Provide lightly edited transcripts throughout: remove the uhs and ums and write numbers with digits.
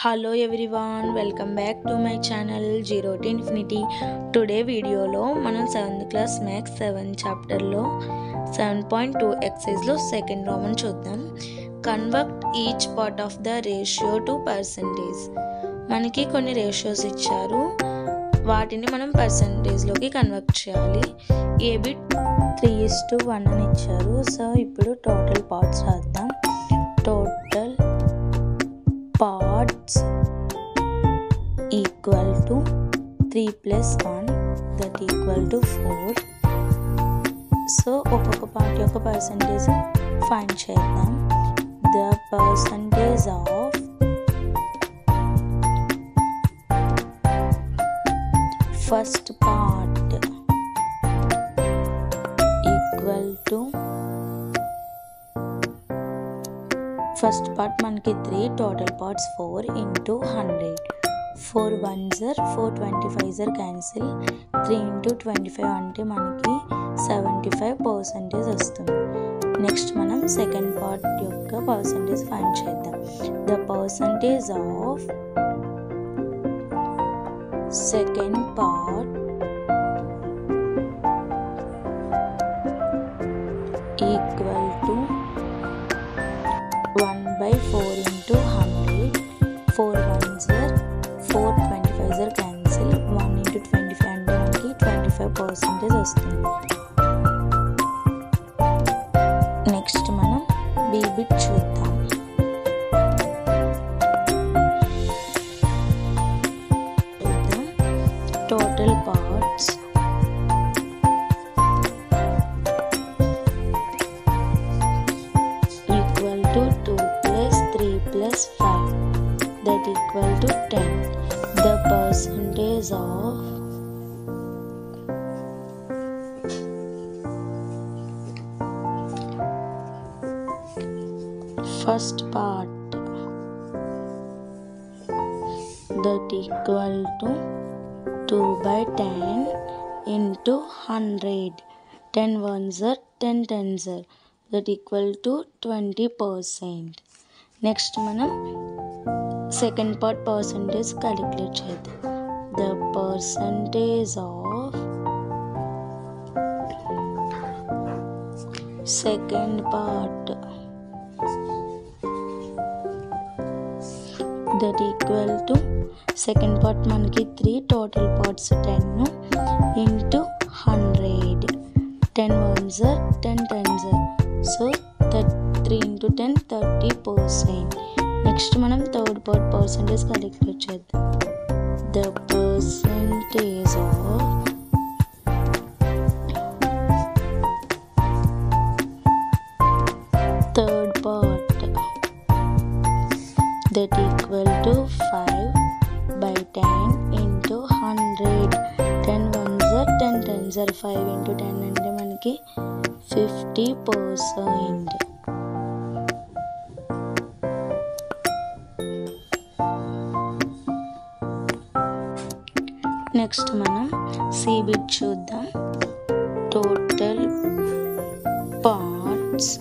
Hello everyone, welcome back to my channel Zero to Infinity. Today video lo manam 7th class maths 7th chapter lo 7.2 exercise lo second Roman chuddam. Convert each part of the ratio to percentage. మనకి కొన్ని ratios ఇచ్చారు, వాటిని మనం percentage లోకి convert చేయాలి. ఏ bit 3:1 అని ఇచ్చారు. So ఇప్పుడు టోటల్ పార్ట్స్ రాద్దాం. Total parts equal to 3 plus 1 that equal to 4. So ఒక్కొక్క పార్ట్ యొక్క పర్సంటేజ్ ఫైండ్ చేద్దాం. The percentage of first part equal to first part మనకి 3, total parts 4 into 100. 4 1s are 4, 25s are cancel. 3 into 25 అంటే మనకి 75% వస్తుంది. Next మనం second part యొక్క percentage find చేద్దాం. The percentage of second part equal to 1/4 into 100. 4 1s are 4, 25s are cancel. 1 into 25 అంటే మనకి 25% వస్తుంది. నెక్స్ట్ మనం బి బిట్ చూద్దాం. Total parts equal to 2 plus 3 plus 5 that equal to 10. The percentage of first part that equal to 2/10 into 100. 10 1s are 10 10s are that equal to 20%. Next మనం second part percentage calculate చేద్దాం. The percentage of second part that equal to second part మనకి 3, total parts 10 into 100. 10 1s are 10 10s are so 3 into 10 30%. Next మనం third part percentage calculate చేద్దాం. The percentage of third part that equal to 5/10 into 100. 10 1s are 10 10s are 5 into 10 అంటే మనకి 50%. Next మనం C bit చూద్దాం. Total parts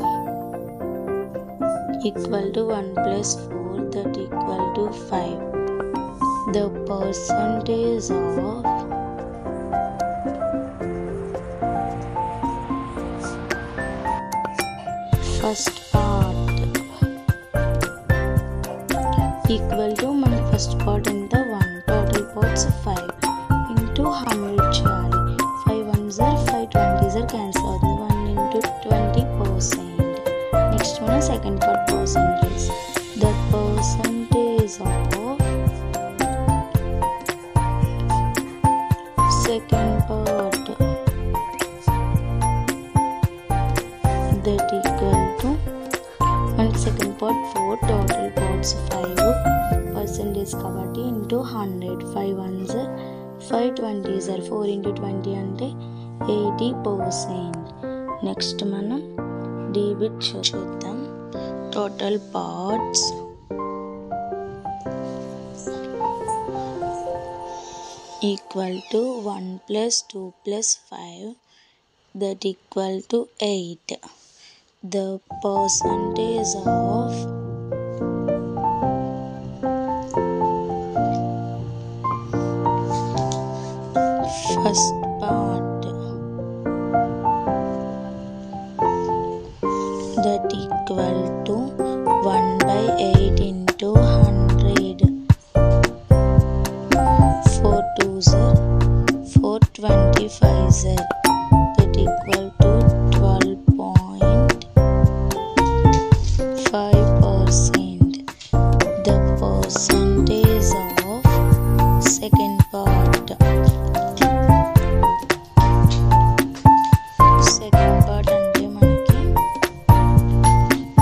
equal to 1 plus 4 that equal to 5. The percentage of first part equal to మన first part ఎంత 1, total parts 5 into 100 చేయాలి. 5 1s are 5, 20s are cancel అవుతుంది. 1 into 20%. Next మనం second part percentage. The percentage of second part that equal to మనకి second part 4, total parts 5% కాబట్టి into 100. 5 1s are 5, 20s are 4 into 20 అంటే 80%. Next మనం D bit చూద్దాం. Total parts equal to 1 plus 2 plus 5 that equal to 8. The percentage of First part, that equal to 1 by 8 into 100. 4 2s are 425s are, that equal to 12.5%. The percentage of second part. Second part అంటే మనకి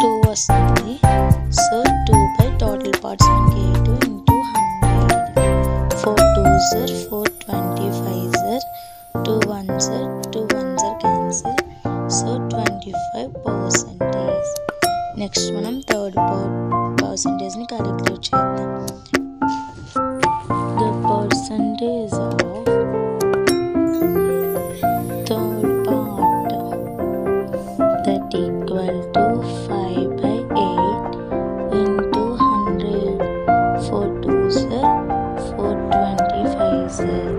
2 వస్తుంది. So 2 by total parts మనకి 8 into 100. 4 2s are 425s are, 2 1s are 2 1s are cancel. So 25%. Next మనం third పర్సంటేజ్ని calculate చేద్దాం. The percentage of third part, that equal to 5 by 8 into 100. 4 2s are 425s are.